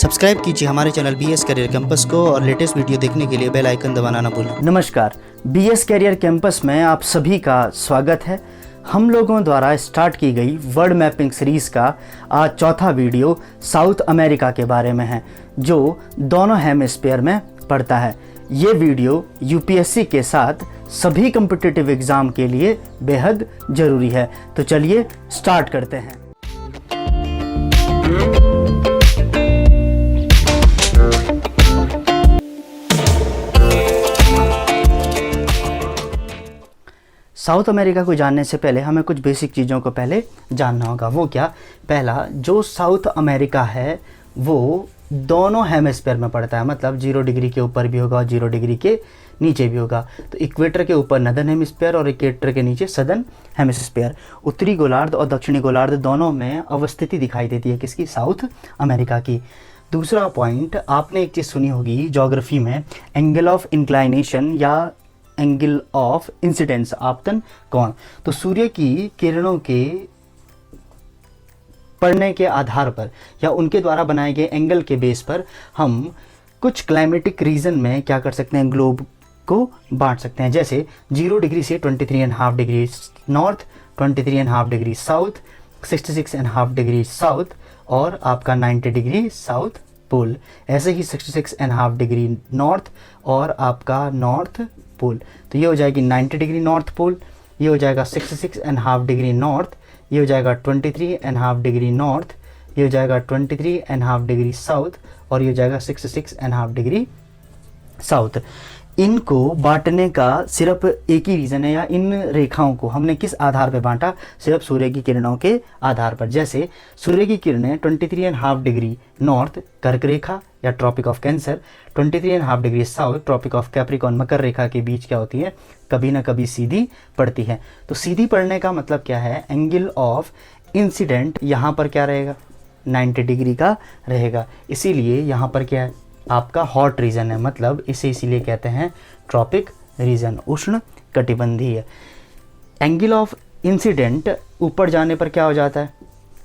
Subscribe कीजिए हमारे channel BS career campus को और लेटेस्ट वीडियो देखने के लिए बेल आइकन दबाना ना भूलें। नमस्कार, BS करियर कैंपस में आप सभी का स्वागत है। हम लोगों द्वारा स्टार्ट की गई वर्ड मैपिंग सीरीज़ का आज चौथा वीडियो साउथ अमेरिका के बारे में है, जो दोनों हेमिस्फीयर में पड़ता है। ये वीडियो UPSC के साथ सभी कॉम्पिटिटिव एग्ज़ाम के लिए बेहद ज़रूरी है। तो चलिए स्टार्ट करते हैं। साउथ अमेरिका को जानने से पहले हमें कुछ बेसिक चीज़ों को पहले जानना होगा। वो क्या? पहला, जो साउथ अमेरिका है वो दोनों हेमिस्फीयर में पड़ता है, मतलब 0 डिग्री के ऊपर भी होगा और 0 डिग्री के नीचे भी होगा। तो इक्वेटर के ऊपर नदर्न हेमिस्फीयर और इक्वेटर के नीचे सदर्न हेमिस्फीयर। उत्तरी गोलार्ध और दक्षिणी गोलार्ध दोनों में अवस्थिति दिखाई देती है किसकी? साउथ अमेरिका की। दूसरा पॉइंट, आपने एक चीज़ सुनी होगी ज्योग्राफी में, एंगल ऑफ इंक्लाइनेशन या एंगल ऑफ इंसिडेंस, आपतन कोण। तो सूर्य की किरणों के पड़ने के आधार पर या उनके द्वारा बनाए गए एंगल के बेस पर हम कुछ क्लाइमेटिक रीजन में क्या कर सकते हैं, ग्लोब को बांट सकते हैं। जैसे 0 डिग्री से 23.5 degree north, 23.5 degree south, 66.5 degree south और आपका 90 डिग्री साउथ पोल। ऐसे ही 66.5 डिग्री नॉर्थ और आपका नॉर्थ पोल। तो ये हो जाएगी 90 डिग्री नॉर्थ पोल, ये हो जाएगा 66.5 डिग्री नॉर्थ, ये हो जाएगा 23.5 डिग्री नॉर्थ, ये हो जाएगा 23.5 डिग्री साउथ और ये हो जाएगा 66.5 डिग्री साउथ। इनको बांटने का सिर्फ एक ही रीज़न है, या इन रेखाओं को हमने किस आधार पर बांटा? सिर्फ सूर्य की किरणों के आधार पर। जैसे सूर्य की किरणें 23.5 डिग्री नॉर्थ कर्क रेखा या tropic of cancer, 23.5 degree south tropic of capricorn मकर रेखा के बीच क्या होती है? कभी ना कभी सीधी पड़ती है। तो सीधी पड़ने का मतलब क्या है? एंगल ऑफ इंसिडेंट यहाँ पर क्या रहेगा? 90 डिग्री का रहेगा। इसीलिए यहाँ पर क्या है? आपका हॉट रीजन है, मतलब इसे इसीलिए कहते हैं ट्रॉपिक रीजन, उष्ण कटिबंधीय। एंगल ऑफ इंसिडेंट ऊपर जाने पर क्या हो जाता है?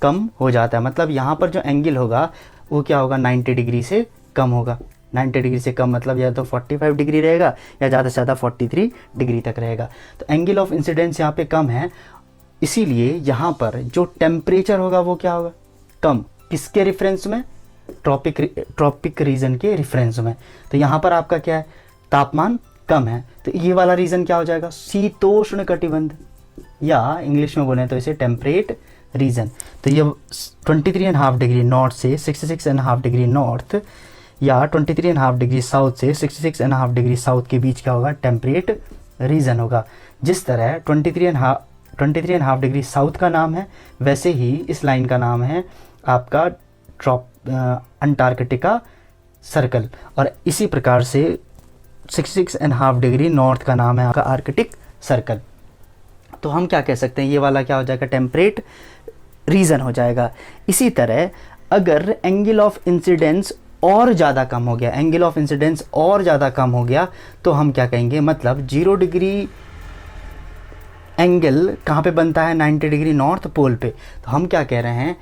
कम हो जाता है। मतलब यहाँ पर जो एंगल होगा वो क्या होगा? 90 डिग्री से कम होगा। 90 डिग्री से कम मतलब या तो 45 डिग्री रहेगा या ज़्यादा से ज़्यादा 43 डिग्री तक रहेगा। तो एंगल ऑफ इंसिडेंस यहाँ पे कम है, इसीलिए यहाँ पर जो टेम्परेचर होगा वो क्या होगा? कम। किसके रेफरेंस में? ट्रॉपिक रीजन के रेफरेंस में। तो यहाँ पर आपका क्या है? तापमान कम है। तो ये वाला रीजन क्या हो जाएगा? शीतोष्ण कटिबंध, या इंग्लिश में बोलें तो इसे टेम्परेट रीजन। तो ये 23.5 डिग्री नॉर्थ से 66.5 डिग्री नॉर्थ या 23.5 डिग्री साउथ से 66.5 डिग्री साउथ के बीच क्या होगा? टेम्परेट रीजन होगा। जिस तरह 23.5 डिग्री साउथ का नाम है, वैसे ही इस लाइन का नाम है आपका अंटार्कटिका सर्कल, और इसी प्रकार से 66.5 डिग्री नॉर्थ का नाम है आपका आर्कटिक सर्कल। तो हम क्या कह सकते हैं? ये वाला क्या हो जाएगा? टेम्परेट रीजन हो जाएगा। इसी तरह अगर एंगल ऑफ इंसिडेंस और ज़्यादा कम हो गया, एंगल ऑफ इंसिडेंस और ज़्यादा कम हो गया, तो हम क्या कहेंगे? मतलब 0 डिग्री एंगल कहाँ पे बनता है? 90 डिग्री नॉर्थ पोल पे। तो हम क्या कह रहे हैं?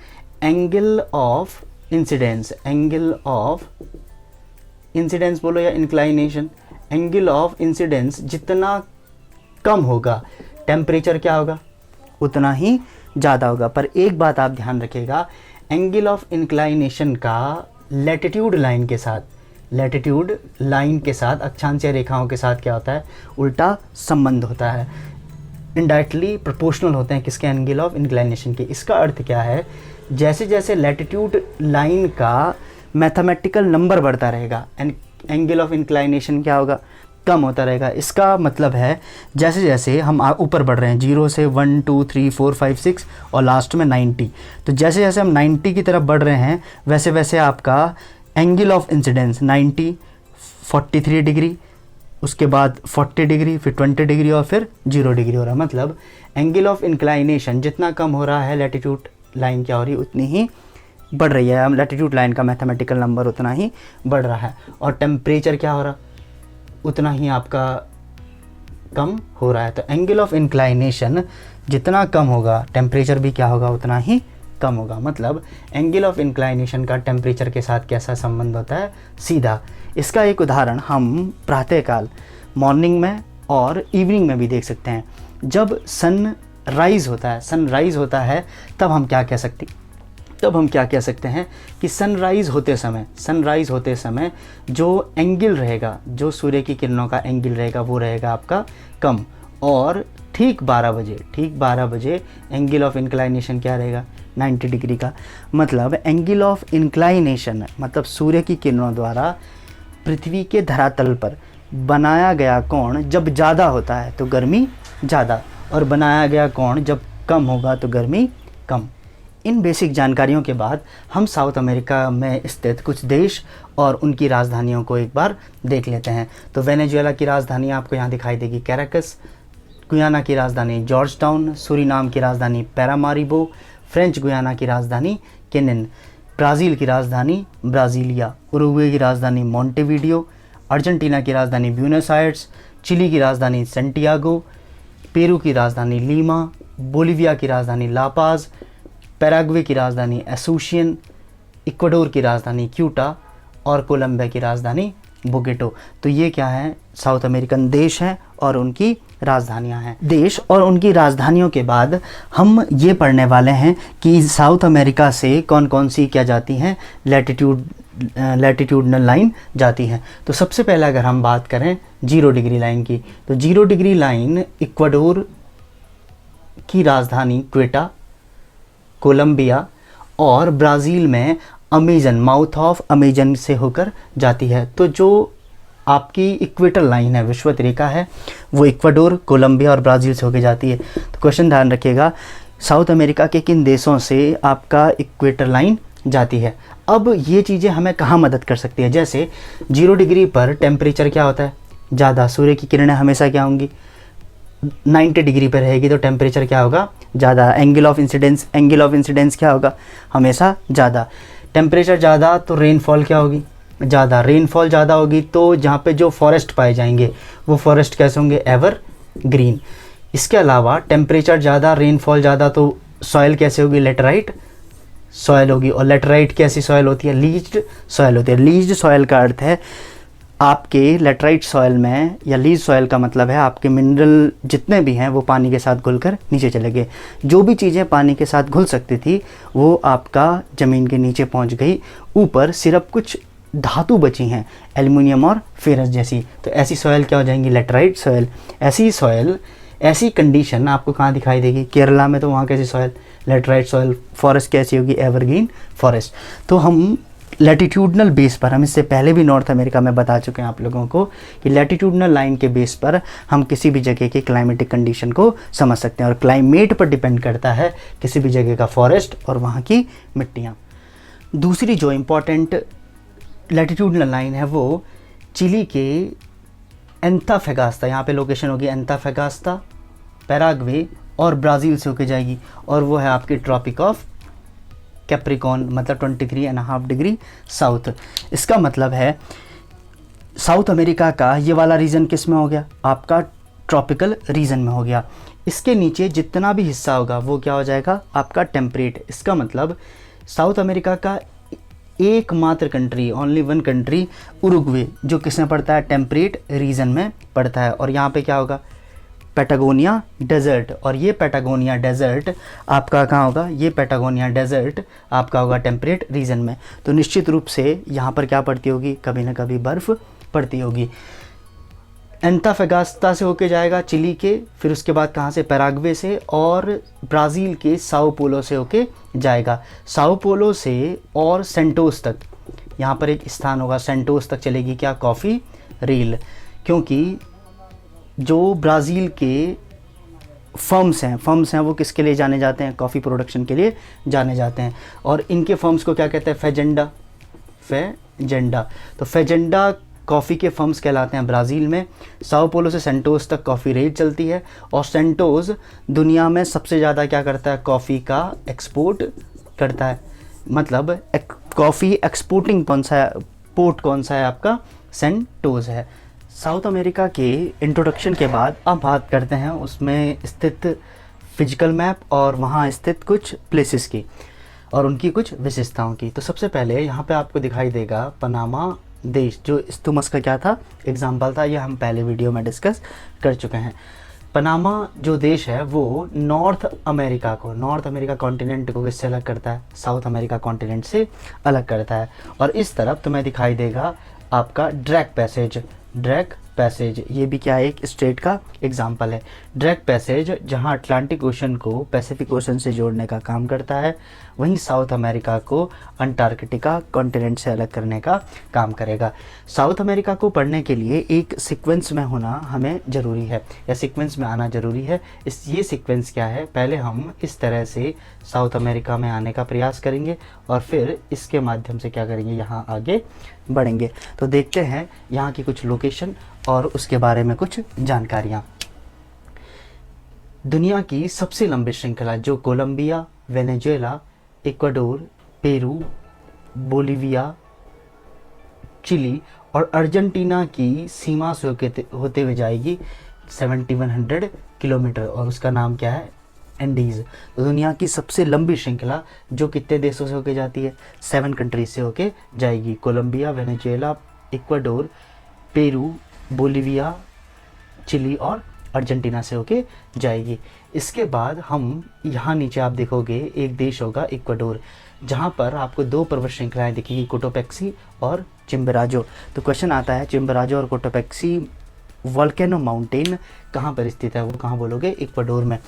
Angle of incidence, angle of incidence बोलो या इंक्लाइनेशन, एंगल ऑफ इंसिडेंस जितना कम होगा टेम्परेचर क्या होगा? उतना ही ज़्यादा होगा। पर एक बात आप ध्यान रखिएगा, एंगल ऑफ इंक्लाइनेशन का लैटिट्यूड लाइन के साथ, लैटिट्यूड लाइन के साथ, अक्षांशीय रेखाओं के साथ क्या होता है? उल्टा संबंध होता है। इनडायरेक्टली प्रोपोर्शनल होते हैं किसके? एंगल ऑफ इंक्लाइनेशन के। इसका अर्थ क्या है? जैसे जैसे लैटिट्यूड लाइन का मैथमेटिकल नंबर बढ़ता रहेगा, एंगल ऑफ इंक्लाइनेशन क्या होगा? कम होता रहेगा। इसका मतलब है जैसे जैसे हम ऊपर बढ़ रहे हैं, 0 से 1 2 3 4 5 6 और लास्ट में 90, तो जैसे जैसे हम 90 की तरफ बढ़ रहे हैं वैसे वैसे आपका एंगल ऑफ इंसिडेंस 90, 43 डिग्री, उसके बाद 40 डिग्री, फिर 20 डिग्री और फिर 0 डिग्री हो रहा है। मतलब एंगल ऑफ इंक्लाइनेशन जितना कम हो रहा है, लैटिट्यूड लाइन क्या हो रही है? उतनी ही बढ़ रही है। लैटिट्यूड लाइन का मैथमेटिकल नंबर उतना ही बढ़ रहा है। और टेम्परेचर क्या हो रहा? उतना ही आपका कम हो रहा है। तो एंगल ऑफ इंक्लाइनेशन जितना कम होगा टेम्परेचर भी क्या होगा? उतना ही कम होगा। मतलब एंगल ऑफ इंक्लाइनेशन का टेम्परेचर के साथ कैसा संबंध होता है, सीधा। इसका एक उदाहरण हम प्रातःकाल मॉर्निंग में और इवनिंग में भी देख सकते हैं। जब सनराइज़ होता है तब हम क्या कह सकते हैं कि सनराइज़ होते समय जो एंगल रहेगा, जो सूर्य की किरणों का एंगल रहेगा वो रहेगा आपका कम, और ठीक 12 बजे एंगल ऑफ इंक्लाइनेशन क्या रहेगा, 90 डिग्री का। मतलब एंगल ऑफ इंक्लाइनेशन मतलब सूर्य की किरणों द्वारा पृथ्वी के धरातल पर बनाया गया कोण जब ज़्यादा होता है तो गर्मी ज़्यादा, और बनाया गया कोण जब कम होगा तो गर्मी कम। इन बेसिक जानकारियों के बाद हम साउथ अमेरिका में स्थित कुछ देश और उनकी राजधानियों को एक बार देख लेते हैं। तो वेनेजुएला की राजधानी आपको यहाँ दिखाई देगी कैराकस, गुयाना की राजधानी जॉर्ज टाउन, सूरीनाम की राजधानी पैरामारिबो, फ्रेंच गुयाना की राजधानी केनिन, ब्राज़ील की राजधानी ब्राज़ीलिया, उरुग्वे की राजधानी मोंटेविडियो, अर्जेंटीना की राजधानी ब्यूनस आयर्स, चिली की राजधानी सेंटियागो, पेरू की राजधानी लीमा, बोलिविया की राजधानी लापाज, पैराग्वे की राजधानी एसूशियन, इक्वाडोर की राजधानी क्यूटा और कोलंबिया की राजधानी बोगेटो। तो ये क्या है, साउथ अमेरिकन देश हैं और उनकी राजधानियां हैं। देश और उनकी राजधानियों के बाद हम ये पढ़ने वाले हैं कि साउथ अमेरिका से कौन कौन सी क्या जाती हैं, लैटिट्यूडनल लाइन जाती हैं। तो सबसे पहले अगर हम बात करें 0 डिग्री लाइन की, तो 0 डिग्री लाइन इक्वाडोर की राजधानी क्वेटा, कोलंबिया और ब्राज़ील में अमेजन, माउथ ऑफ अमेजन से होकर जाती है। तो जो आपकी इक्वेटर लाइन है, विषुवत रेखा है, वो इक्वाडोर, कोलंबिया और ब्राज़ील से होकर जाती है। तो क्वेश्चन ध्यान रखिएगा, साउथ अमेरिका के किन देशों से आपका इक्वेटर लाइन जाती है। अब ये चीज़ें हमें कहाँ मदद कर सकती है, जैसे 0 डिग्री पर टेम्परेचर क्या होता है, ज़्यादा, सूर्य की किरणें हमेशा क्या होंगी, 90 डिग्री पर रहेगी तो टेम्परेचर क्या होगा, ज़्यादा। एंगल ऑफ इंसिडेंस क्या होगा, हमेशा ज़्यादा। टेम्परेचर ज़्यादा तो रेनफॉल क्या होगी, ज़्यादा। रेनफॉल ज़्यादा होगी तो जहाँ पे जो फॉरेस्ट पाए जाएंगे वो फॉरेस्ट कैसे होंगे, एवर ग्रीन। इसके अलावा टेम्परेचर ज़्यादा, रेनफॉल ज़्यादा तो सॉइल कैसे होगी, लेटराइट सॉइल होगी। और लेटराइट कैसी सॉइल होती है, लीज्ड सॉइल होती है। लीज्ड सॉइल का अर्थ है आपके लेटराइट सॉइल में, या लीज सॉइल का मतलब है आपके मिनरल जितने भी हैं वो पानी के साथ घुलकर नीचे चले गए। जो भी चीज़ें पानी के साथ घुल सकती थी वो आपका ज़मीन के नीचे पहुंच गई। ऊपर सिर्फ कुछ धातु बची हैं, एल्युमिनियम और फेरस जैसी। तो ऐसी सॉइल क्या हो जाएंगी, लेटराइट सॉइल। ऐसी सॉइल, ऐसी कंडीशन आपको कहाँ दिखाई देगी, केरला में। तो वहाँ कैसी सॉइल, लेटराइट सॉइल। फॉरेस्ट कैसी होगी, एवरग्रीन फॉरेस्ट। तो हम लैटिट्यूडनल बेस पर, हम इससे पहले भी नॉर्थ अमेरिका में बता चुके हैं आप लोगों को कि लैटिट्यूडनल लाइन के बेस पर हम किसी भी जगह की क्लाइमेटिक कंडीशन को समझ सकते हैं। और क्लाइमेट पर डिपेंड करता है किसी भी जगह का फॉरेस्ट और वहाँ की मिट्टियाँ। दूसरी जो इम्पॉर्टेंट लैटिट्यूडनल लाइन है वो चिली के एंताफेगास्ता, यहाँ पे लोकेशन होगी एंताफेगास्ता, पैराग्वे और ब्राज़ील से होके जाएगी, और वो है आपकी ट्रॉपिक ऑफ कैप्रिकॉन, मतलब 23.5 डिग्री साउथ। इसका मतलब है साउथ अमेरिका का ये वाला रीजन किस में हो गया, आपका ट्रॉपिकल रीजन में हो गया। इसके नीचे जितना भी हिस्सा होगा वो क्या हो जाएगा, आपका टेम्परेट। इसका मतलब साउथ अमेरिका का एकमात्र country, only one country, Uruguay, जो किस में पड़ता है, टेम्परेट रीजन में पड़ता है। और यहाँ पे क्या होगा, पैटागोनिया डेजर्ट। और ये पैटागोनिया डेजर्ट आपका कहाँ होगा, ये पैटागोनिया डेजर्ट आपका होगा टेम्परेट रीजन में। तो निश्चित रूप से यहाँ पर क्या पड़ती होगी, कभी ना कभी बर्फ़ पड़ती होगी। एंताफेगास्ता से होके जाएगा चिली के, फिर उसके बाद कहाँ से, पैराग्वे से, और ब्राज़ील के साओ पोलो से होके जाएगा। साओ पोलो से और सेंटोस तक, यहाँ पर एक स्थान होगा, सेंटोस तक चलेगी क्या, कॉफ़ी रेल। क्योंकि जो ब्राज़ील के फर्म्स हैं वो किसके लिए जाने जाते हैं, कॉफ़ी प्रोडक्शन के लिए जाने जाते हैं। और इनके फर्म्स को क्या कहते हैं, फेजेंडा। तो फेजेंडा कॉफ़ी के फर्म्स कहलाते हैं ब्राज़ील में। साओ पोलो से सेंटोस तक कॉफ़ी रेल चलती है, और सेंटोस दुनिया में सबसे ज़्यादा क्या करता है, कॉफ़ी का एक्सपोर्ट करता है। मतलब कॉफ़ी एक्सपोर्टिंग पोर्ट कौन सा है आपका, सेंटोस है। साउथ अमेरिका के इंट्रोडक्शन के बाद अब बात करते हैं उसमें स्थित फिजिकल मैप और वहाँ स्थित कुछ प्लेसेस की। और उनकी कुछ विशेषताओं की। तो सबसे पहले यहाँ पे आपको दिखाई देगा पनामा देश, जो इस्तुमस का क्या था, एग्जाम्पल था, ये हम पहले वीडियो में डिस्कस कर चुके हैं। पनामा जो देश है वो नॉर्थ अमेरिका कॉन्टिनेंट को किससे अलग करता है, साउथ अमेरिका कॉन्टिनेंट से अलग करता है। और इस तरफ तुम्हें दिखाई देगा आपका ड्रैक पैसेज, ये भी क्या है, एक स्टेट का एग्जाम्पल है। ड्रैक पैसेज जहाँ अटलांटिक ओशन को पैसिफिक ओशन से जोड़ने का काम करता है, वहीं साउथ अमेरिका को अंटार्कटिका कॉन्टिनेंट से अलग करने का काम करेगा। साउथ अमेरिका को पढ़ने के लिए एक सीक्वेंस में होना हमें ज़रूरी है, या सीक्वेंस में आना ज़रूरी है। ये सीक्वेंस क्या है, पहले हम इस तरह से साउथ अमेरिका में आने का प्रयास करेंगे और फिर इसके माध्यम से क्या करेंगे, यहाँ आगे बढ़ेंगे। तो देखते हैं यहाँ की कुछ लोकेशन और उसके बारे में कुछ जानकारियाँ। दुनिया की सबसे लंबी श्रृंखला जो Colombia, Venezuela, Ecuador, Peru, Bolivia, Chile और अर्जेंटीना की सीमा से होते हुए जाएगी 7100 किलोमीटर, और उसका नाम क्या है, एंडीज़। तो दुनिया की सबसे लंबी श्रृंखला जो कितने देशों से होके जाती है, 7 कंट्रीज से होके जाएगी, Colombia, Venezuela, Ecuador, Peru, Bolivia, Chile और अर्जेंटीना से होके जाएगी। इसके बाद हम यहाँ नीचे आप देखोगे एक देश होगा इक्वाडोर, जहाँ पर आपको 2 पर्वत श्रृंखलाएं दिखेगी, कोटोपैक्सी और चिम्बराजो। तो क्वेश्चन आता है, चिम्बराजो और कोटोपैक्सी वोल्केनो माउंटेन कहाँ पर स्थित है, वो कहाँ बोलोगे, इक्वाडोर में।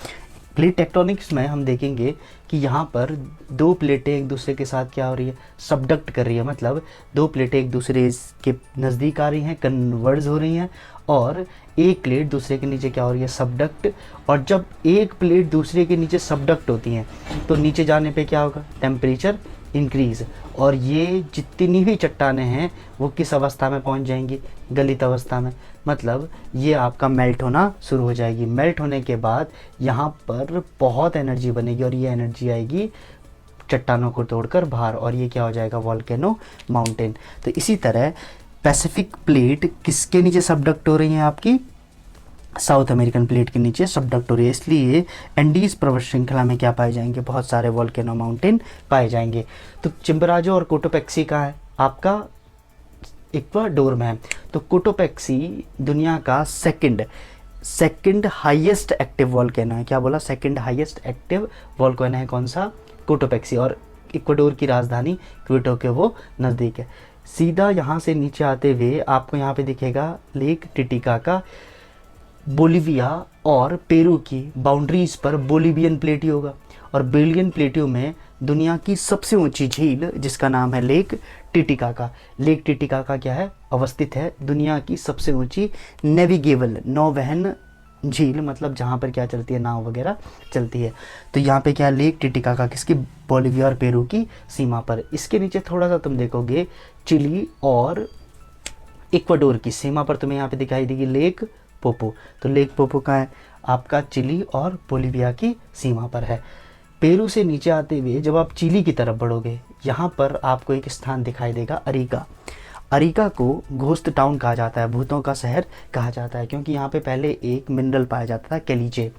प्लेट टेक्टोनिक्स में हम देखेंगे कि यहाँ पर 2 प्लेटें एक दूसरे के साथ क्या हो रही है, सबडक्ट कर रही है, मतलब 2 प्लेटें एक दूसरे के नज़दीक आ रही हैं, कन्वर्ज हो रही हैं, और एक प्लेट दूसरे के नीचे क्या हो रही है, सबडक्ट। और जब एक प्लेट दूसरे के नीचे सबडक्ट होती हैं तो नीचे जाने पे क्या होगा, टेम्परेचर इंक्रीज़, और ये जितनी भी चट्टानें हैं वो किस अवस्था में पहुंच जाएंगी, गलित अवस्था में, मतलब ये आपका मेल्ट होना शुरू हो जाएगी। मेल्ट होने के बाद यहाँ पर बहुत एनर्जी बनेगी और ये एनर्जी आएगी चट्टानों को तोड़कर बाहर, और ये क्या हो जाएगा, वोल्केनो माउंटेन। तो इसी तरह पैसिफिक प्लेट किसके नीचे सबडक्ट हो रही है, आपकी साउथ अमेरिकन प्लेट के नीचे सबडक्ट हो रही है, इसलिए एंडीज पर्वत श्रृंखला में क्या पाए जाएंगे, बहुत सारे वोल्केनो माउंटेन पाए जाएंगे। तो चिम्बराजो और कोटोपैक्सी कहाँ है, आपका इक्वाडोर में है। तो कोटोपैक्सी दुनिया का सेकंड हाईएस्ट एक्टिव वोल्केनो है। क्या बोला, सेकंड हाईएस्ट एक्टिव वोल्केनो है कौन सा, कोटोपैक्सी, और इक्वाडोर की राजधानी क्विटो के वो नज़दीक है। सीधा यहाँ से नीचे आते हुए आपको यहाँ पे दिखेगा लेक टिटिकाका, बोलिविया और पेरू की बाउंड्रीज पर बोलिवियन प्लेटियो होगा, और बोलिवियन प्लेटियो में दुनिया की सबसे ऊंची झील जिसका नाम है लेक टिटिकाका। लेक टिटिकाका क्या है, अवस्थित है दुनिया की सबसे ऊंची नेविगेबल नौवहन झील, मतलब जहाँ पर क्या चलती है, नाव वगैरह चलती है। तो यहाँ पे क्या है, लेक टिटिकाका किसकी, बोलिविया और पेरू की सीमा पर। इसके नीचे थोड़ा सा तुम देखोगे चिली और इक्वाडोर की सीमा पर तुम्हें यहाँ पे दिखाई देगी लेक पोपो। तो लेक पोपो का है आपका चिली और बोलिविया की सीमा पर है। पेरू से नीचे आते हुए जब आप चिली की तरफ बढ़ोगे, यहाँ पर आपको एक स्थान दिखाई देगा अरिका। अरिका को घोस्ट टाउन कहा जाता है, भूतों का शहर कहा जाता है, क्योंकि यहाँ पे पहले एक मिनरल पाया जाता था, कैलीचे।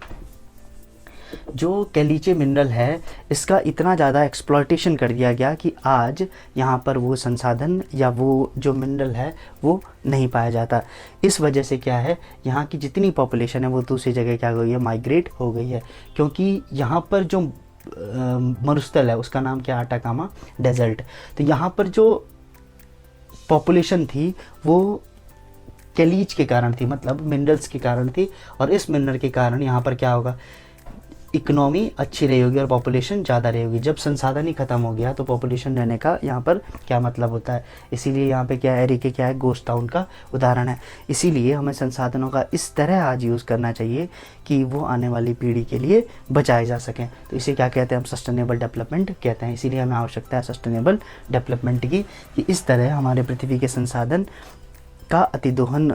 जो कैलीचे मिनरल है इसका इतना ज़्यादा एक्सप्लॉयटेशन कर दिया गया कि आज यहाँ पर वो संसाधन या वो जो मिनरल है वो नहीं पाया जाता। इस वजह से क्या है, यहाँ की जितनी पॉपुलेशन है वो दूसरी जगह क्या हो गई है, माइग्रेट हो गई है, क्योंकि यहाँ पर जो मरुस्थल है उसका नाम क्या, आटाकामा डेजर्ट। तो यहाँ पर जो पॉपुलेशन थी वो कैलीच के कारण थी, मतलब मिनरल्स के कारण थी, और इस मिनरल के कारण यहाँ पर क्या होगा, इकोनॉमी अच्छी रही होगी और पॉपुलेशन ज़्यादा रही होगी। जब संसाधन ही ख़त्म हो गया तो पॉपुलेशन रहने का यहाँ पर क्या मतलब होता है। इसीलिए यहाँ पे क्या है, एरिके क्या है, गोस्ट टाउन का उदाहरण है। इसीलिए हमें संसाधनों का इस तरह आज यूज़ करना चाहिए कि वो आने वाली पीढ़ी के लिए बचाए जा सकें। तो इसे क्या कहते हैं, हम सस्टेनेबल डेवलपमेंट कहते हैं। इसीलिए हमें आवश्यकता है सस्टेनेबल डेवलपमेंट की, कि इस तरह हमारे पृथ्वी के संसाधन का अतिदोहन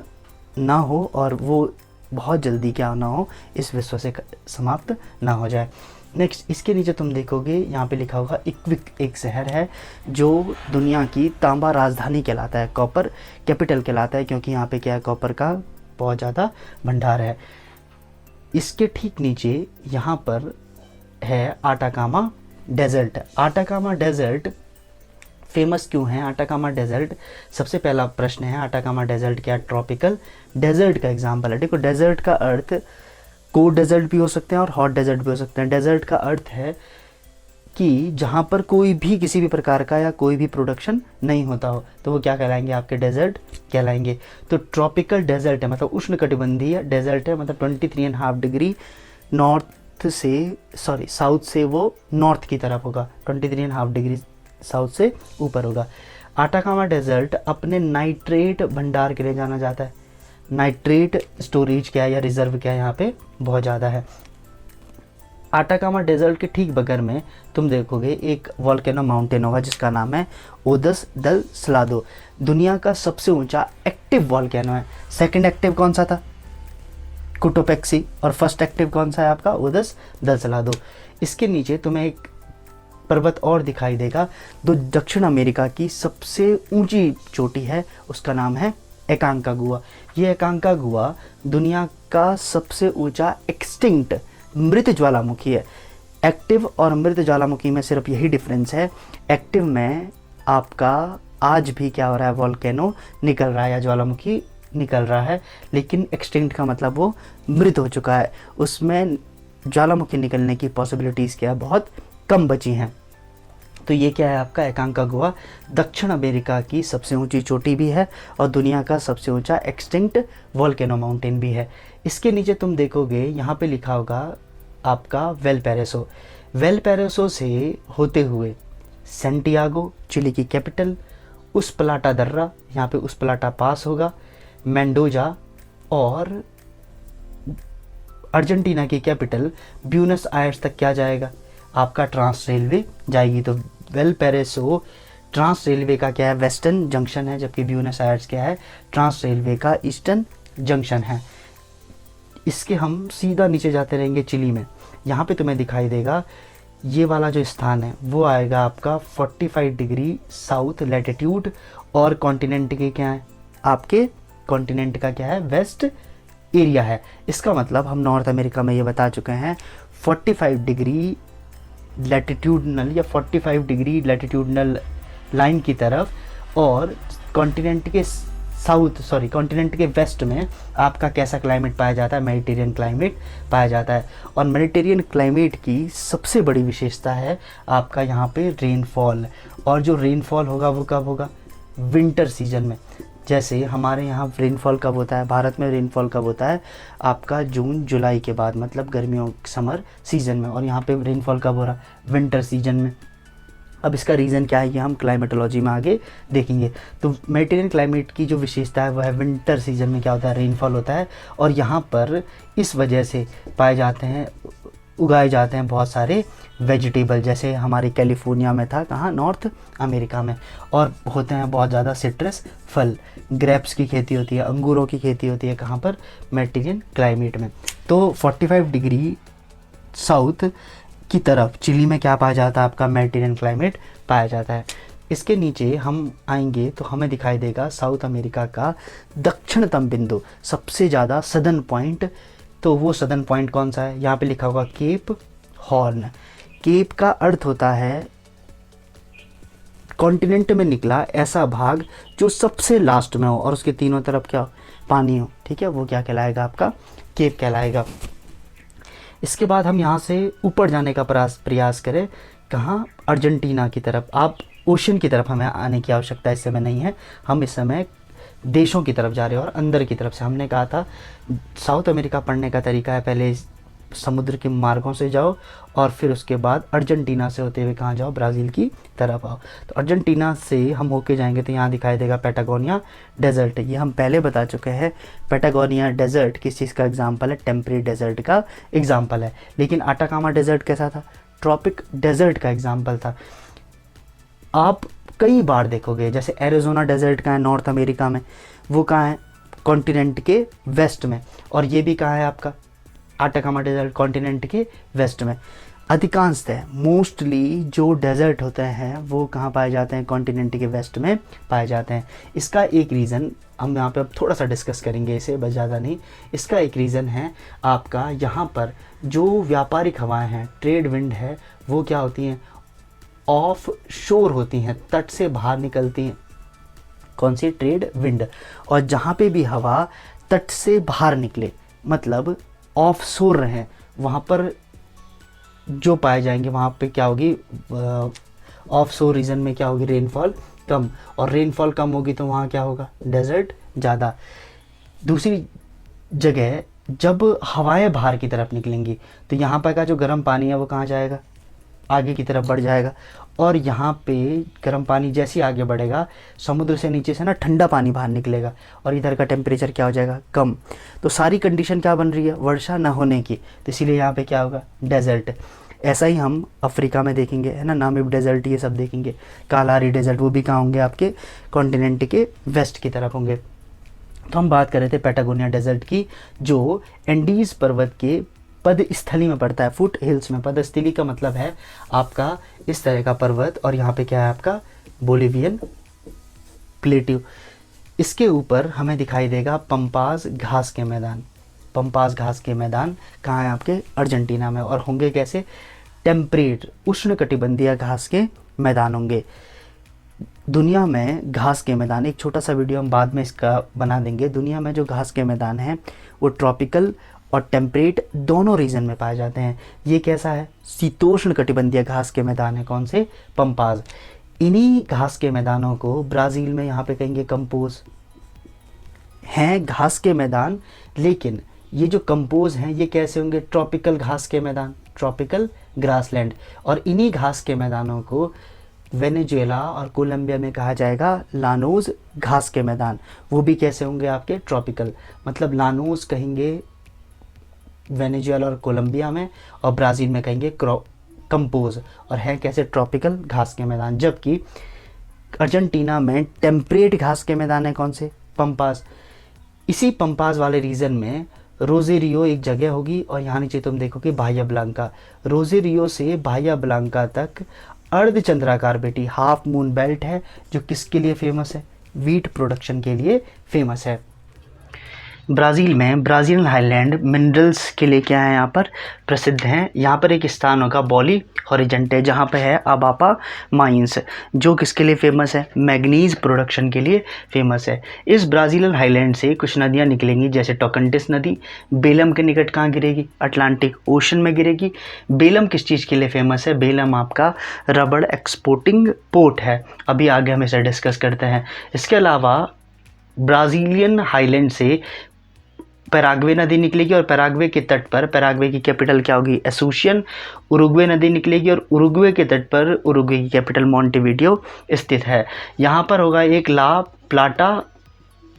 ना हो और वो बहुत जल्दी क्या ना हो, इस विश्व से समाप्त ना हो जाए। नेक्स्ट इसके नीचे तुम देखोगे यहाँ पे लिखा होगा इक्विक, एक शहर है जो दुनिया की तांबा राजधानी कहलाता है, कॉपर कैपिटल कहलाता है, क्योंकि यहाँ पे क्या है, कॉपर का बहुत ज़्यादा भंडार है। इसके ठीक नीचे यहाँ पर है Atacama desert. Atacama desert famous क्यों है? आटाकामा डेजर्ट, सबसे पहला प्रश्न है, आटाकामा डेजर्ट क्या ट्रॉपिकल डेजर्ट का एग्जाम्पल है? देखो, डेजर्ट का अर्थ कोल्ड डेजर्ट भी हो सकते हैं और हॉट डेजर्ट भी हो सकते हैं। डेजर्ट का अर्थ है कि जहाँ पर कोई भी किसी भी प्रकार का या कोई भी प्रोडक्शन नहीं होता हो, तो वो क्या कहलाएंगे? आपके डेजर्ट कहलाएंगे। तो ट्रॉपिकल डेजर्ट है मतलब उष्णकटिबंधीय डेजर्ट है, मतलब 23.5 डिग्री साउथ से वो नॉर्थ की तरफ होगा, 23.5 डिग्री साउथ से ऊपर होगा। आटाकामा डेजर्ट अपने नाइट्रेट भंडार के लिए जाना जाता है। नाइट्रेट स्टोरेज क्या है या रिजर्व क्या है यहाँ पे बहुत ज़्यादा है। आटाकामा डेजर्ट के ठीक बगल में तुम देखोगे एक वॉल्केनो माउंटेन होगा जिसका नाम है ओदस दल सलादो। दुनिया का सबसे ऊंचा एक्टिव वॉल्केनो है। सेकंड एक्टिव कौन सा था? कुटोपेक्सी। और फर्स्ट एक्टिव कौन सा है आपका? ओदस दल सलादो। इसके नीचे तुम्हें एक पर्वत और दिखाई देगा जो दक्षिण अमेरिका की सबसे ऊंची चोटी है, उसका नाम है एकांकागुआ। ये एकांकागुआ दुनिया का सबसे ऊंचा एक्सटिंक्ट मृत ज्वालामुखी है। एक्टिव और मृत ज्वालामुखी में सिर्फ यही डिफरेंस है, एक्टिव में आपका आज भी क्या हो रहा है? वॉल्केनो निकल रहा है या ज्वालामुखी निकल रहा है, लेकिन एक्सटिंक्ट का मतलब वो मृत हो चुका है, उसमें ज्वालामुखी निकलने की पॉसिबिलिटीज़ क्या है? बहुत कम बची हैं। तो ये क्या है आपका? एकांकागुआ दक्षिण अमेरिका की सबसे ऊंची चोटी भी है और दुनिया का सबसे ऊंचा एक्सटिंक्ट वॉल्केनो माउंटेन भी है। इसके नीचे तुम देखोगे यहाँ पे लिखा होगा आपका वेलपैराइसो। वेलपैराइसो से होते हुए सैंटियागो चिली की कैपिटल, उस्पलाटा दर्रा, यहाँ पे उस्पलाटा पास होगा, मेंडोजा और अर्जेंटीना की कैपिटल ब्यूनस आयर्स तक क्या जाएगा? आपका ट्रांस रेलवे जाएगी। तो वेलपैराइसो ट्रांस रेलवे का क्या है? वेस्टर्न जंक्शन है, जबकि ब्यूनस आयर्स क्या है? ट्रांस रेलवे का ईस्टर्न जंक्शन है। इसके हम सीधा नीचे जाते रहेंगे चिली में। यहाँ पे तुम्हें दिखाई देगा ये वाला जो स्थान है वो आएगा आपका 45 डिग्री साउथ लैटिट्यूड और कॉन्टिनेंट के क्या है? आपके कॉन्टिनेंट का क्या है? वेस्ट एरिया है। इसका मतलब हम नॉर्थ अमेरिका में ये बता चुके हैं 45 डिग्री लैटिट्यूडनल या 45 डिग्री लैटिट्यूडनल लाइन की तरफ और कॉन्टिनेंट के वेस्ट में आपका कैसा क्लाइमेट पाया जाता है? मेडिटेरियन क्लाइमेट पाया जाता है। और मेडिटेरियन क्लाइमेट की सबसे बड़ी विशेषता है आपका यहाँ पे रेनफॉल। और जो रेनफॉल होगा वो कब होगा? विंटर सीजन में। जैसे हमारे यहाँ रेनफॉल कब होता है? भारत में रेनफॉल कब होता है? आपका जून जुलाई के बाद, मतलब गर्मियों समर सीजन में। और यहाँ पे रेनफॉल कब हो रहा? विंटर सीजन में। अब इसका रीज़न क्या है ये हम क्लाइमेटोलॉजी में आगे देखेंगे। तो मेडिटेरियन क्लाइमेट की जो विशेषता है वह है विंटर सीजन में क्या होता है? रेनफॉल होता है। और यहाँ पर इस वजह से उगाए जाते हैं बहुत सारे वेजिटेबल, जैसे हमारी कैलिफोर्निया में था, कहाँ? नॉर्थ अमेरिका में। और होते हैं बहुत ज़्यादा सिट्रस फल, ग्रेप्स की खेती होती है, अंगूरों की खेती होती है, कहाँ पर? मेडिटेरियन क्लाइमेट में। तो 45 डिग्री साउथ की तरफ चिली में क्या पाया जाता है? आपका मेडिटेरियन क्लाइमेट पाया जाता है। इसके नीचे हम आएंगे तो हमें दिखाई देगा साउथ अमेरिका का दक्षिणतम बिंदु, सबसे ज़्यादा सदर्न पॉइंट। तो वो सदर्न पॉइंट कौन सा है? यहाँ पे लिखा होगा केप हॉर्न। केप का अर्थ होता है कॉन्टिनेंट में निकला ऐसा भाग जो सबसे लास्ट में हो और उसके तीनों तरफ क्या हो? पानी हो। ठीक है, वो क्या कहलाएगा? आपका केप कहलाएगा। इसके बाद हम यहाँ से ऊपर जाने का प्रयास करें, कहाँ? अर्जेंटीना की तरफ। आप ओशन की तरफ हमें आने की आवश्यकता इस समय नहीं है, हम इस समय देशों की तरफ जा रहे हैं और अंदर की तरफ से। हमने कहा था साउथ अमेरिका पढ़ने का तरीका है पहले समुद्र के मार्गों से जाओ और फिर उसके बाद अर्जेंटीना से होते हुए कहाँ जाओ? ब्राज़ील की तरफ आओ। तो अर्जेंटीना से हम होके जाएंगे तो यहाँ दिखाई देगा पैटागोनिया डेजर्ट। ये हम पहले बता चुके हैं, पैटागोनिया डेजर्ट किस चीज़ का एग्जाम्पल है? टेम्परेट डेजर्ट का एग्जाम्पल है। लेकिन आटाकामा डेजर्ट कैसा था? ट्रॉपिक डेजर्ट का एग्जाम्पल था। आप कई बार देखोगे, जैसे एरिज़ोना डेजर्ट का है नॉर्थ अमेरिका में, वो कहाँ है? कॉन्टिनेंट के वेस्ट में। और ये भी कहाँ है आपका? आटाकामा डेजर्ट कॉन्टिनेंट के वेस्ट में। अधिकांशतः मोस्टली जो डेजर्ट होते हैं वो कहाँ पाए जाते हैं? कॉन्टिनेंट के वेस्ट में पाए जाते हैं। इसका एक रीज़न हम यहाँ पे अब थोड़ा सा डिस्कस करेंगे, इसे बस ज़्यादा नहीं। इसका एक रीज़न है आपका यहाँ पर जो व्यापारिक हवाएं हैं, ट्रेड विंड है, वो क्या होती हैं? ऑफ शोर होती हैं, तट से बाहर निकलती हैं। कौन सी? Trade wind. और जहाँ पे भी हवा तट से बाहर निकले, मतलब ऑफ शोर रहें, वहाँ पर जो पाए जाएंगे, वहाँ पे क्या होगी? ऑफ शोर रीजन में क्या होगी? रेनफॉल कम। और रेनफॉल कम होगी तो वहाँ क्या होगा? डेजर्ट ज़्यादा। दूसरी जगह जब हवाएं बाहर की तरफ निकलेंगी तो यहाँ पर का जो गर्म पानी है वो कहाँ जाएगा? आगे की तरफ बढ़ जाएगा। और यहाँ पे गर्म पानी जैसे ही आगे बढ़ेगा, समुद्र से नीचे से ना ठंडा पानी बाहर निकलेगा और इधर का टेम्परेचर क्या हो जाएगा? कम। तो सारी कंडीशन क्या बन रही है? वर्षा न होने की। तो इसीलिए यहाँ पे क्या होगा? डेजर्ट। ऐसा ही हम अफ्रीका में देखेंगे, है ना, नामीब डेजर्ट, ये सब देखेंगे। कालाहारी डेजर्ट, वो भी कहाँ होंगे? आपके कॉन्टिनेंट के वेस्ट की तरफ होंगे। तो हम बात कर रहे थे पैटागोनिया डेजर्ट की, जो एंडीज पर्वत के पदस्थली में पड़ता है, फुट हिल्स में। पदस्थली का मतलब है आपका इस तरह का पर्वत, और यहाँ पे क्या है आपका? Bolivian plateau. इसके ऊपर हमें दिखाई देगा पंपास घास के मैदान। पंपास घास के मैदान कहाँ है? आपके अर्जेंटीना में। और होंगे कैसे? टेम्परेट, उष्णकटिबंधीय घास के मैदान होंगे। दुनिया में घास के मैदान, एक छोटा सा वीडियो हम बाद में इसका बना देंगे। दुनिया में जो घास के मैदान हैं वो ट्रॉपिकल और टेम्परेट दोनों रीजन में पाए जाते हैं। ये कैसा है? शीतोष्ण कटिबंधीय घास के मैदान है। कौन से? पंपास। इन्हीं घास के मैदानों को ब्राज़ील में यहाँ पे कहेंगे कंपोज। हैं घास के मैदान, लेकिन ये जो कंपोज हैं ये कैसे होंगे? ट्रॉपिकल घास के मैदान, ट्रॉपिकल ग्रासलैंड। और इन्हीं घास के मैदानों को वेनेजुएला और कोलंबिया में कहा जाएगा लानोज घास के मैदान। वो भी कैसे होंगे? आपके ट्रॉपिकल। मतलब लानोज कहेंगे वेनेजुएला और कोलंबिया में, और ब्राज़ील में कहेंगे कंपोज। और है कैसे? ट्रॉपिकल घास के मैदान। जबकि अर्जेंटीना में टेम्परेट घास के मैदान है। कौन से? पंपास। इसी पंपास वाले रीजन में रोजेरियो एक जगह होगी, और यहाँ नीचे तुम देखोगे बाहिया ब्लांका। रोजेरियो से बाहिया ब्लांका तक अर्धचंद्राकार बेटी हाफ मून बेल्ट है, जो किसके लिए फेमस है? वीट प्रोडक्शन के लिए फेमस है। ब्राज़ील में ब्राज़ीलियन हाईलैंड मिनरल्स के लिए क्या है? यहाँ पर प्रसिद्ध हैं। यहाँ पर एक स्थान होगा बॉली हॉरिजेंटे, जहाँ पे है अबापा माइंस, जो किसके लिए फेमस है? मैग्नीज प्रोडक्शन के लिए फेमस है। इस ब्राज़ीलियन हाईलैंड से कुछ नदियाँ निकलेंगी, जैसे टोकंटिस नदी बेलम के निकट कहाँ गिरेगी? अटलांटिक ओशन में गिरेगी। बेलम किस चीज़ के लिए फेमस है? बेलम आपका रबड़ एक्सपोर्टिंग पोर्ट है। अभी आगे हम इसे डिस्कस करते हैं। इसके अलावा ब्राज़ीलियन हाईलैंड से पैराग्वे नदी निकलेगी, और पैराग्वे के तट पर, पैराग्वे की कैपिटल क्या होगी? एसूशियन। उरुग्वे नदी निकलेगी, और उरुग्वे के तट पर उरुग्वे की कैपिटल मोंटेविडियो स्थित है। यहाँ पर होगा एक ला प्लाटा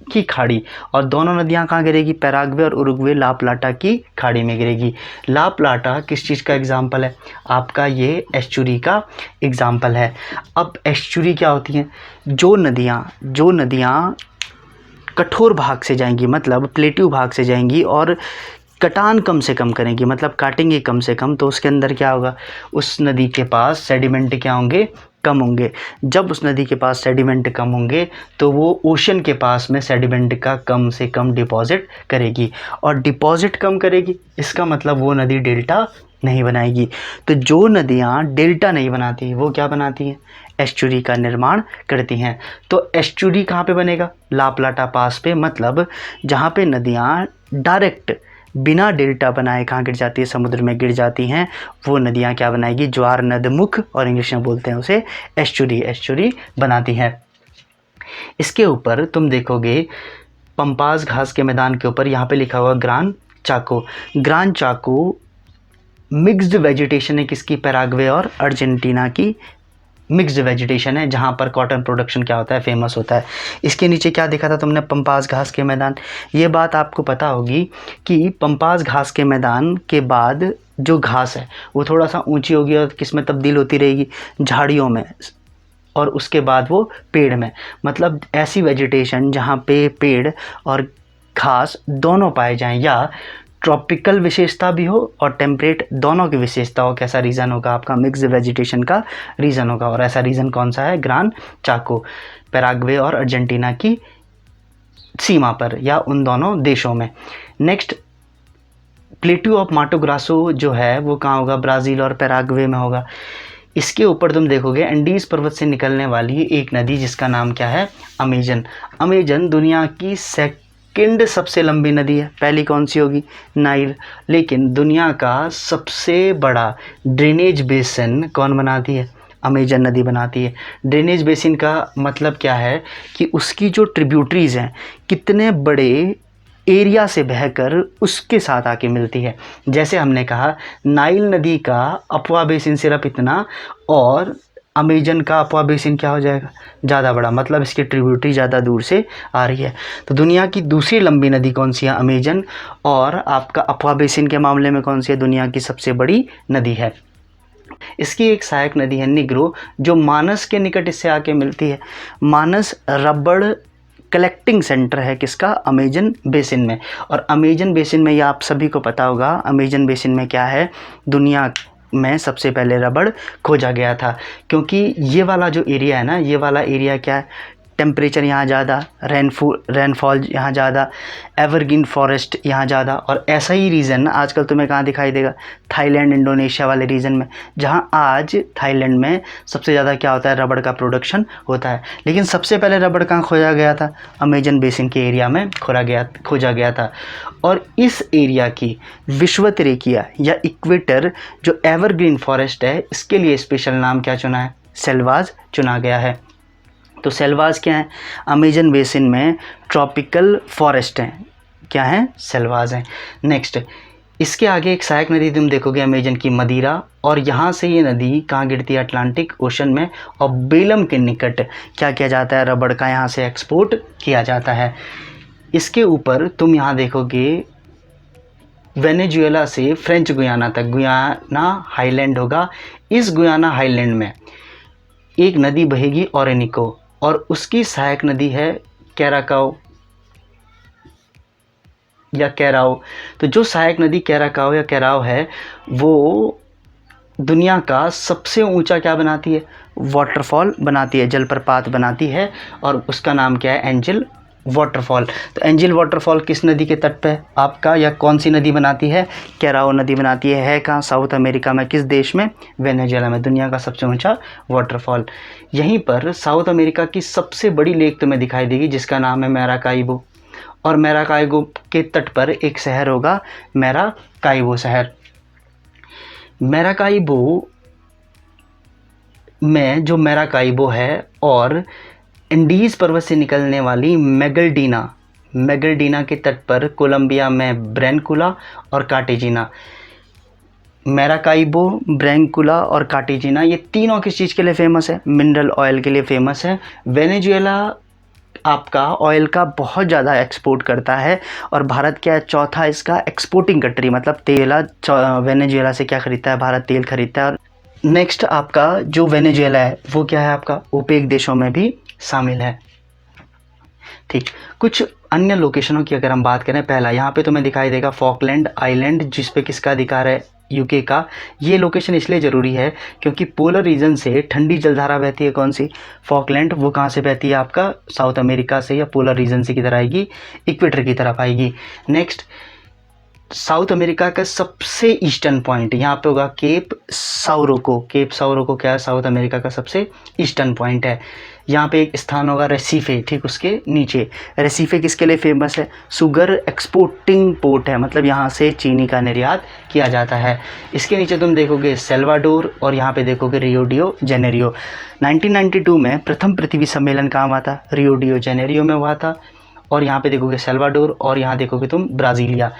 की खाड़ी, और दोनों नदियाँ कहाँ गिरेगी? पैराग्वे और उरुग्वे ला प्लाटा की खाड़ी में गिरेगी। ला प्लाटा किस चीज़ का एग्जाम्पल है? आपका ये एस्चुरी का एग्जाम्पल है। अब एस्चुरी क्या होती हैं? जो नदियाँ कठोर भाग से जाएंगी, मतलब प्लेट्यू भाग से जाएंगी, और कटान कम से कम करेंगी, मतलब काटेंगे कम से कम, तो उसके अंदर क्या होगा? उस नदी के पास सेडिमेंट क्या होंगे? कम होंगे। जब उस नदी के पास सेडिमेंट कम होंगे तो वो ओशन के पास में सेडिमेंट का कम से कम डिपॉजिट करेगी, और डिपॉजिट कम करेगी, इसका मतलब वो नदी डेल्टा नहीं बनाएगी। तो जो नदियाँ डेल्टा नहीं बनाती वो क्या बनाती हैं? एस्चुरी का निर्माण करती हैं। तो एस्चुरी कहाँ पे बनेगा? ला प्लाटा पास पे, मतलब जहाँ पे नदियाँ डायरेक्ट बिना डेल्टा बनाए कहाँ गिर जाती है? समुद्र में गिर जाती हैं। वो नदियाँ क्या बनाएगी? ज्वार नदमुख, और इंग्लिश में बोलते हैं उसे एस्चुरी बनाती हैं। इसके ऊपर तुम देखोगे पंपास घास के मैदान के ऊपर यहाँ पे लिखा हुआ ग्रान चाको। ग्रान चाको मिक्स्ड वेजिटेशन है किसकी? पैराग्वे और अर्जेंटीना की मिक्स्ड वेजिटेशन है, जहाँ पर कॉटन प्रोडक्शन क्या होता है? फेमस होता है। इसके नीचे क्या देखा था तुमने? पंपास घास के मैदान। ये बात आपको पता होगी कि पंपास घास के मैदान के बाद जो घास है वो थोड़ा सा ऊंची होगी, और किस में तब्दील होती रहेगी? झाड़ियों में, और उसके बाद वो पेड़ में। मतलब ऐसी वेजिटेशन जहाँ पे पेड़ और घास दोनों पाए जाएं, या ट्रॉपिकल विशेषता भी हो और टेम्परेट दोनों की विशेषता हो। कैसा रीजन होगा? आपका मिक्स वेजिटेशन का रीजन होगा। और ऐसा रीजन कौन सा है? ग्रान चाको, पैराग्वे और अर्जेंटीना की सीमा पर, या उन दोनों देशों में। नेक्स्ट, प्लेट्यू ऑफ माटो ग्रासो जो है वो कहाँ होगा? ब्राज़ील और पैराग्वे में होगा। इसके ऊपर तुम देखोगे एंडीज पर्वत से निकलने वाली एक नदी जिसका नाम क्या है, अमेजन। अमेजन दुनिया की सेकंड सबसे लंबी नदी है, पहली कौन सी होगी, नाइल। लेकिन दुनिया का सबसे बड़ा ड्रेनेज बेसिन कौन बनाती है, अमेजन नदी बनाती है। ड्रेनेज बेसिन का मतलब क्या है कि उसकी जो ट्रिब्यूटरीज हैं कितने बड़े एरिया से बहकर उसके साथ आके मिलती है। जैसे हमने कहा नाइल नदी का अपवा बेसिन सिर्फ इतना, और अमेजन का अपवा बेसिन क्या हो जाएगा, ज़्यादा बड़ा, मतलब इसकी ट्रिब्यूटरी ज़्यादा दूर से आ रही है। तो दुनिया की दूसरी लंबी नदी कौन सी है, अमेजन। और आपका अपवा बेसिन के मामले में कौन सी है, दुनिया की सबसे बड़ी नदी है। इसकी एक सहायक नदी है निग्रो, जो मानस के निकट इससे आके मिलती है। मानस रबड़ कलेक्टिंग सेंटर है किसका, अमेजन बेसिन में। और अमेजन बेसिन में, ये आप सभी को पता होगा, अमेजन बेसिन में क्या है, दुनिया में सबसे पहले रबड़ खोजा गया था। क्योंकि ये वाला जो एरिया है ना, ये वाला एरिया क्या है, टेम्परेचर यहाँ ज़्यादा, रेनफॉल यहाँ ज़्यादा, एवरग्रीन फॉरेस्ट यहाँ ज़्यादा। और ऐसा ही रीज़न आजकल तुम्हें कहाँ दिखाई देगा, थाईलैंड इंडोनेशिया वाले रीजन में, जहाँ आज थाईलैंड में सबसे ज़्यादा क्या होता है, रबड़ का प्रोडक्शन होता है। लेकिन सबसे पहले रबड़ कहाँ खोजा गया था, अमेजन बेसिन के एरिया में खोजा गया था। और इस एरिया की विषुवत या इक्वेटर जो एवरग्रीन फॉरेस्ट है, इसके लिए स्पेशल नाम क्या चुना है, सेल्वाज चुना गया है। तो सेल्वाज क्या है, अमेजन बेसिन में ट्रॉपिकल फॉरेस्ट हैं, क्या हैं, सेल्वाज हैं। नेक्स्ट, इसके आगे एक सहायक नदी तुम देखोगे अमेजन की, मदिरा। और यहाँ से ये नदी कहाँ गिरती है, अटलांटिक ओशन में। और बेलम के निकट क्या किया जाता है, रबड़ का यहाँ से एक्सपोर्ट किया जाता है। इसके ऊपर तुम यहाँ देखोगे वेनेजुएला से फ्रेंच गुयाना तक, गुयाना हाईलैंड होगा। इस गुयाना हाईलैंड में एक नदी बहेगी ओरेनिको, और उसकी सहायक नदी है कैराकाओ या कैराओ। तो जो सहायक नदी कैराकाओ या कैराओ है, वो दुनिया का सबसे ऊंचा क्या बनाती है, वाटरफॉल बनाती है, जलप्रपात बनाती है। और उसका नाम क्या है, एंजल वाटरफॉल। तो एंजल वाटरफॉल किस नदी के तट पे आपका, या कौन सी नदी बनाती है, कैराओ नदी बनाती है कहाँ, साउथ अमेरिका में, किस देश में, वेनेजुएला में, दुनिया का सबसे ऊंचा वाटरफॉल। यहीं पर साउथ अमेरिका की सबसे बड़ी लेक तुम्हें दिखाई देगी जिसका नाम है मैराकाइबो। और मैराकाइबो के तट पर एक शहर होगा, मैराकाइबो शहर। मैराकाइबो में जो मैराकाइबो है और एंडीज पर्वत से निकलने वाली मैगल्डीना के तट पर कोलंबिया में ब्रैनकुला और कार्टेजिना। मैराकाइबो, ब्रैनकुला और कार्टेजिना, ये तीनों किस चीज़ के लिए फेमस है, मिनरल ऑयल के लिए फेमस है। वेनेजुएला आपका ऑयल का बहुत ज़्यादा एक्सपोर्ट करता है, और भारत क्या है, चौथा इसका एक्सपोर्टिंग कंट्री, मतलब वेनेजुएला से क्या खरीदता है, भारत तेल खरीदता है। और नेक्स्ट आपका जो वेनेजुएला है वो क्या है, आपका ओपेक देशों में भी शामिल है। ठीक, कुछ अन्य लोकेशनों की अगर हम बात करें, पहला यहाँ पे तुम्हें दिखाई देगा फॉकलैंड आइलैंड, जिस पे किसका अधिकार है, यूके का। ये लोकेशन इसलिए ज़रूरी है क्योंकि पोलर रीजन से ठंडी जलधारा बहती है, कौन सी, फॉकलैंड। वो कहाँ से बहती है, आपका साउथ अमेरिका से, या पोलर रीजन से किधर आएगी, इक्वेटर की तरफ आएगी। नेक्स्ट, साउथ अमेरिका का सबसे ईस्टर्न पॉइंट यहाँ पे होगा केप साउरोको। केप साउरोको क्या है, साउथ अमेरिका का सबसे ईस्टर्न पॉइंट है। यहाँ पे एक स्थान होगा रेसिफे, ठीक उसके नीचे। रेसिफे किसके लिए फेमस है, शुगर एक्सपोर्टिंग पोर्ट है, मतलब यहाँ से चीनी का निर्यात किया जाता है। इसके नीचे तुम देखोगे सेल्वाडोर, और यहाँ पे देखोगे रियो डी जेनेरियो। 1992 में प्रथम पृथ्वी सम्मेलन कहाँ हुआ था, रियो डी जेनेरियो में हुआ था। और यहाँ पे देखोगे सेल्वाडोर, और यहाँ देखोगे तुम ब्राज़ीलिया।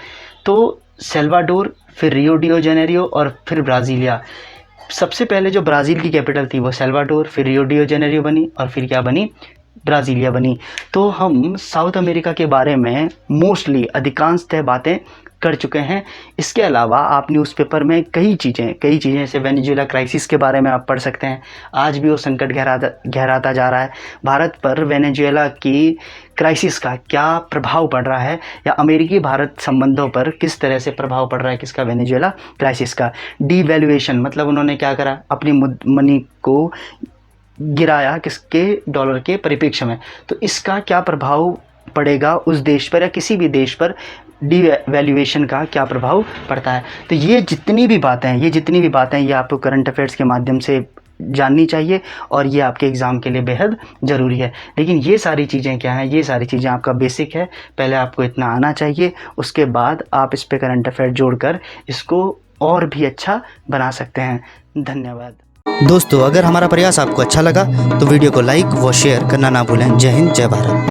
तो सेल्वाडोर, फिर रियो डी जेनेरियो, और फिर ब्राज़ीलिया। सबसे पहले जो ब्राज़ील की कैपिटल थी वो सेल्वाडोर, फिर रियो डी जेनेरियो बनी, और फिर क्या बनी, ब्राज़ीलिया बनी। तो हम साउथ अमेरिका के बारे में मोस्टली अधिकांशतः बातें कर चुके हैं। इसके अलावा आप न्यूज़पेपर में कई चीज़ें जैसे वेनेजुएला क्राइसिस के बारे में आप पढ़ सकते हैं। आज भी वो संकट गहराता जा रहा है। भारत पर वेनेजुएला की क्राइसिस का क्या प्रभाव पड़ रहा है, या अमेरिकी भारत संबंधों पर किस तरह से प्रभाव पड़ रहा है, किसका, वेनेजुएला क्राइसिस का। डीवैल्यूएशन मतलब उन्होंने क्या करा, अपनी मनी को गिराया, किसके, डॉलर के परिप्रेक्ष्य में। तो इसका क्या प्रभाव पड़ेगा उस देश पर, या किसी भी देश पर डीवैल्यूएशन का क्या प्रभाव पड़ता है। तो ये जितनी भी बातें हैं ये आपको करंट अफेयर्स के माध्यम से जाननी चाहिए और ये आपके एग्ज़ाम के लिए बेहद ज़रूरी है। लेकिन ये सारी चीज़ें क्या हैं, ये सारी चीज़ें आपका बेसिक है, पहले आपको इतना आना चाहिए, उसके बाद आप इस पे करंट अफेयर जोड़कर इसको और भी अच्छा बना सकते हैं। धन्यवाद। दोस्तों, अगर हमारा प्रयास आपको अच्छा लगा तो वीडियो को लाइक व शेयर करना ना भूलें। जय हिंद, जय भारत।